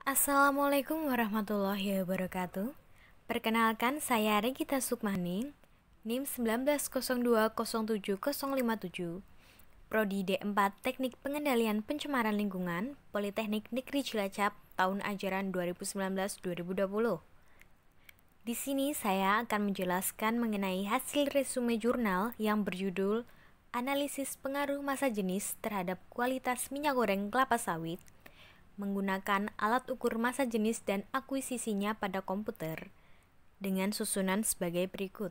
Assalamualaikum warahmatullahi wabarakatuh. Perkenalkan, saya Regita Sukmani, NIM 19020757, Prodi D4 Teknik Pengendalian Pencemaran Lingkungan, Politeknik Negeri Cilacap, tahun ajaran 2019-2020. Di sini saya akan menjelaskan mengenai hasil resume jurnal yang berjudul Analisis Pengaruh Massa Jenis Terhadap Kualitas Minyak Goreng Kelapa Sawit menggunakan alat ukur massa jenis dan akuisisinya pada komputer dengan susunan sebagai berikut.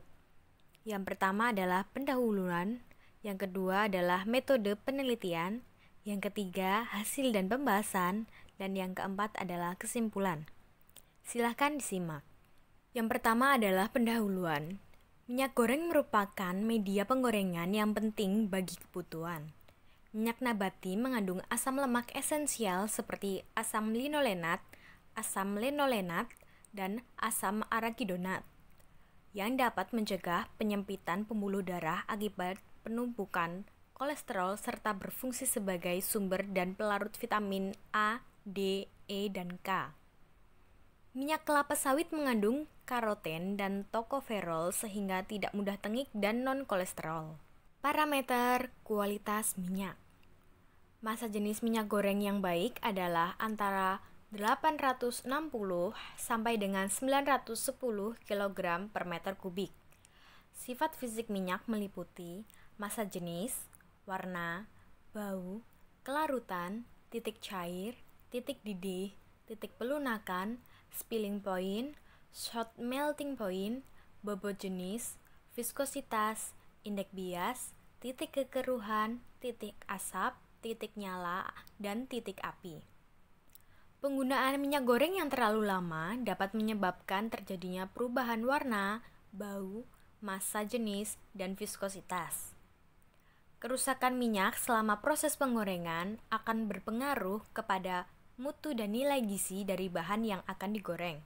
Yang pertama adalah pendahuluan, yang kedua adalah metode penelitian, yang ketiga hasil dan pembahasan, dan yang keempat adalah kesimpulan. Silahkan disimak. Yang pertama adalah pendahuluan. Minyak goreng merupakan media penggorengan yang penting bagi kebutuhan. Minyak nabati mengandung asam lemak esensial seperti asam linolenat, dan asam arachidonat yang dapat mencegah penyempitan pembuluh darah akibat penumpukan kolesterol serta berfungsi sebagai sumber dan pelarut vitamin A, D, E, dan K. Minyak kelapa sawit mengandung karoten dan tokoferol sehingga tidak mudah tengik dan non-kolesterol. Parameter kualitas minyak. Massa jenis minyak goreng yang baik adalah antara 860 sampai dengan 910 kg per meter kubik. Sifat fisik minyak meliputi massa jenis, warna, bau, kelarutan, titik cair, titik didih, titik pelunakan, spilling point, short melting point, bobot jenis, viskositas, indeks bias, titik kekeruhan, titik asap, titik nyala, dan titik api. Penggunaan minyak goreng yang terlalu lama dapat menyebabkan terjadinya perubahan warna, bau, massa jenis, dan viskositas. Kerusakan minyak selama proses penggorengan akan berpengaruh kepada mutu dan nilai gizi dari bahan yang akan digoreng.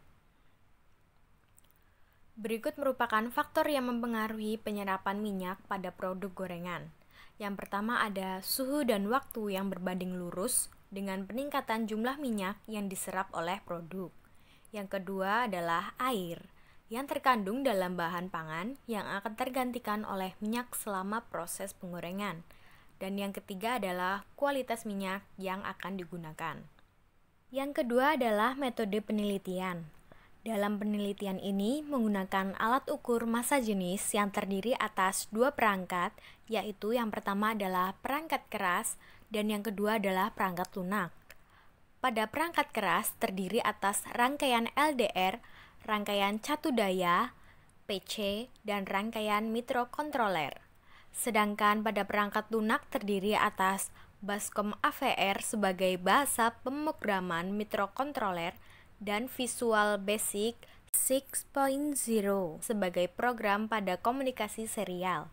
Berikut merupakan faktor yang mempengaruhi penyerapan minyak pada produk gorengan. Yang pertama ada suhu dan waktu yang berbanding lurus dengan peningkatan jumlah minyak yang diserap oleh produk. Yang kedua adalah air yang terkandung dalam bahan pangan yang akan tergantikan oleh minyak selama proses penggorengan. Dan yang ketiga adalah kualitas minyak yang akan digunakan. Yang kedua adalah metode penelitian. Dalam penelitian ini menggunakan alat ukur massa jenis yang terdiri atas dua perangkat, yaitu yang pertama adalah perangkat keras dan yang kedua adalah perangkat lunak. Pada perangkat keras terdiri atas rangkaian LDR, rangkaian catu daya, PC, dan rangkaian microcontroller. Sedangkan pada perangkat lunak terdiri atas Bascom AVR sebagai bahasa pemrograman microcontroller dan Visual Basic 6.0 sebagai program pada komunikasi serial.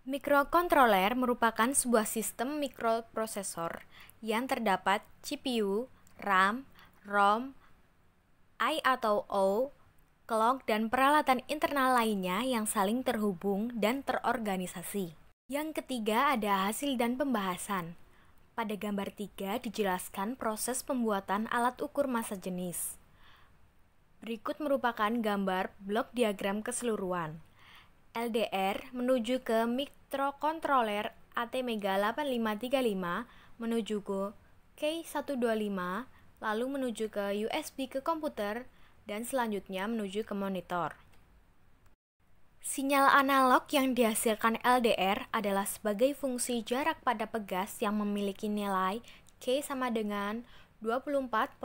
Microcontroller merupakan sebuah sistem mikroprosesor yang terdapat CPU, RAM, ROM, I atau O, clock, dan peralatan internal lainnya yang saling terhubung dan terorganisasi. Yang ketiga ada hasil dan pembahasan. Pada gambar 3 dijelaskan proses pembuatan alat ukur massa jenis. Berikut merupakan gambar blok diagram keseluruhan. LDR menuju ke microcontroller ATmega 8535 menuju ke K125, lalu menuju ke USB ke komputer, dan selanjutnya menuju ke monitor. Sinyal analog yang dihasilkan LDR adalah sebagai fungsi jarak pada pegas yang memiliki nilai K sama dengan 24,5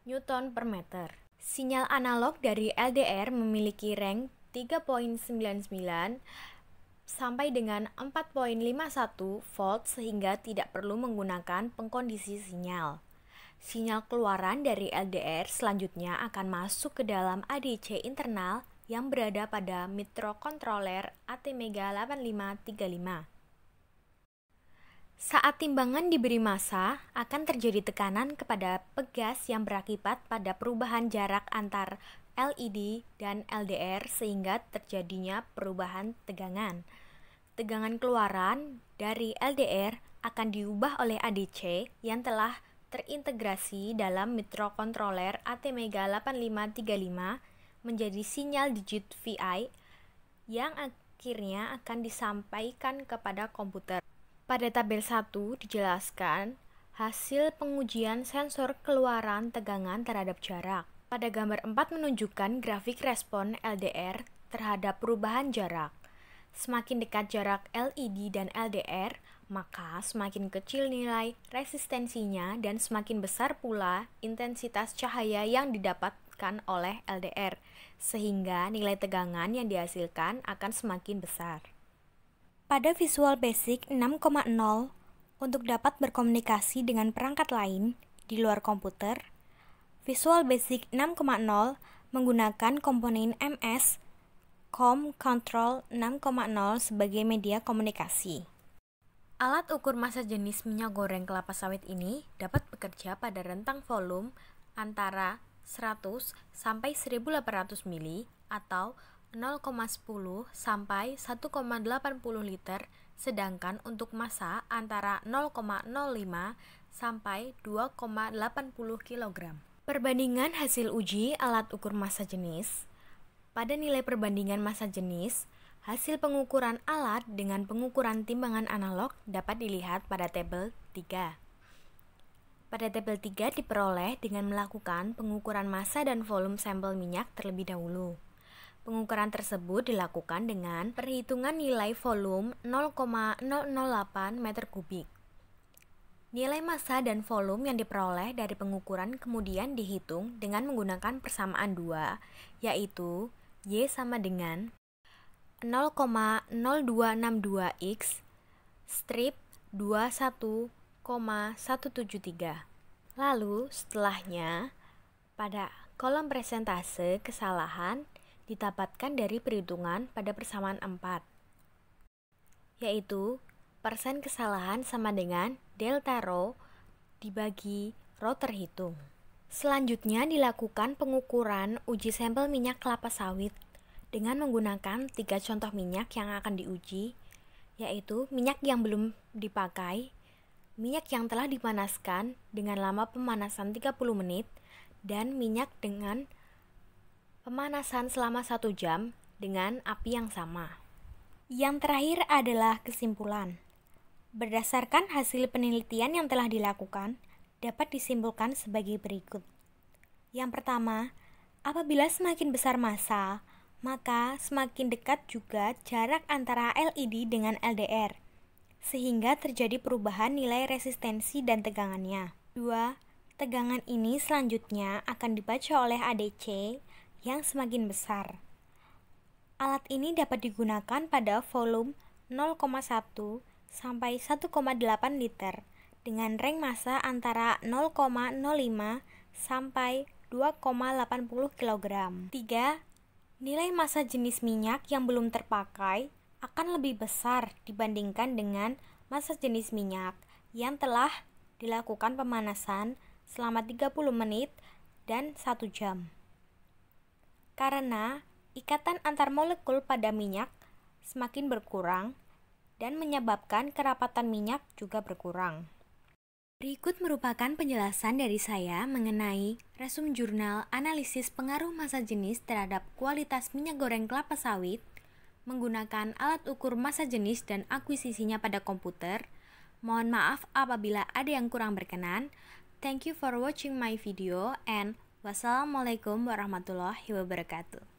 Newton per meter. Sinyal analog dari LDR memiliki range 3,99 sampai dengan 4,51 volt sehingga tidak perlu menggunakan pengkondisi sinyal. Sinyal keluaran dari LDR selanjutnya akan masuk ke dalam ADC internal yang berada pada microcontroller ATmega 8535. Saat timbangan diberi massa, akan terjadi tekanan kepada pegas yang berakibat pada perubahan jarak antar LED dan LDR sehingga terjadinya perubahan tegangan. Tegangan keluaran dari LDR akan diubah oleh ADC yang telah terintegrasi dalam microcontroller ATmega 8535 menjadi sinyal digit VI yang akhirnya akan disampaikan kepada komputer. Pada tabel 1 dijelaskan hasil pengujian sensor keluaran tegangan terhadap jarak. Pada gambar 4 menunjukkan grafik respon LDR terhadap perubahan jarak. Semakin dekat jarak LED dan LDR, maka semakin kecil nilai resistensinya dan semakin besar pula intensitas cahaya yang didapatkan oleh LDR, sehingga nilai tegangan yang dihasilkan akan semakin besar. Pada Visual Basic 6.0, untuk dapat berkomunikasi dengan perangkat lain di luar komputer, Visual Basic 6.0 menggunakan komponen MS COM Control 6.0 sebagai media komunikasi. Alat ukur massa jenis minyak goreng kelapa sawit ini dapat bekerja pada rentang volume antara 100 sampai 1800 mili atau 0,10 sampai 1,80 liter, sedangkan untuk massa antara 0,05 sampai 2,80 kg. Perbandingan hasil uji alat ukur massa jenis. Pada nilai perbandingan massa jenis, hasil pengukuran alat dengan pengukuran timbangan analog dapat dilihat pada tabel 3. Pada tabel 3 diperoleh dengan melakukan pengukuran massa dan volume sampel minyak terlebih dahulu. Pengukuran tersebut dilakukan dengan perhitungan nilai volume 0,008 meter kubik. Nilai massa dan volume yang diperoleh dari pengukuran kemudian dihitung dengan menggunakan persamaan 2, yaitu Y sama dengan 0,0262X strip 21,173. Lalu setelahnya, pada kolom persentase kesalahan didapatkan dari perhitungan pada persamaan 4, yaitu persen kesalahan sama dengan delta rho dibagi rho terhitung. Selanjutnya dilakukan pengukuran uji sampel minyak kelapa sawit dengan menggunakan 3 contoh minyak yang akan diuji, yaitu minyak yang belum dipakai, minyak yang telah dipanaskan dengan lama pemanasan 30 menit, dan minyak dengan pemanasan selama 1 jam dengan api yang sama. Yang terakhir adalah kesimpulan. Berdasarkan hasil penelitian yang telah dilakukan, dapat disimpulkan sebagai berikut. Yang pertama, apabila semakin besar massa, maka semakin dekat juga jarak antara LED dengan LDR, sehingga terjadi perubahan nilai resistensi dan tegangannya. 2. Tegangan ini selanjutnya akan dibaca oleh ADC yang semakin besar. Alat ini dapat digunakan pada volume 0,1 sampai 1,8 liter dengan range massa antara 0,05 sampai 2,80 kg. 3. Nilai massa jenis minyak yang belum terpakai akan lebih besar dibandingkan dengan massa jenis minyak yang telah dilakukan pemanasan selama 30 menit dan 1 jam. Karena ikatan antar molekul pada minyak semakin berkurang dan menyebabkan kerapatan minyak juga berkurang. Berikut merupakan penjelasan dari saya mengenai resume jurnal analisis pengaruh massa jenis terhadap kualitas minyak goreng kelapa sawit menggunakan alat ukur massa jenis dan akuisisinya pada komputer. Mohon maaf apabila ada yang kurang berkenan. Thank you for watching my video and wassalamualaikum warahmatullahi wabarakatuh.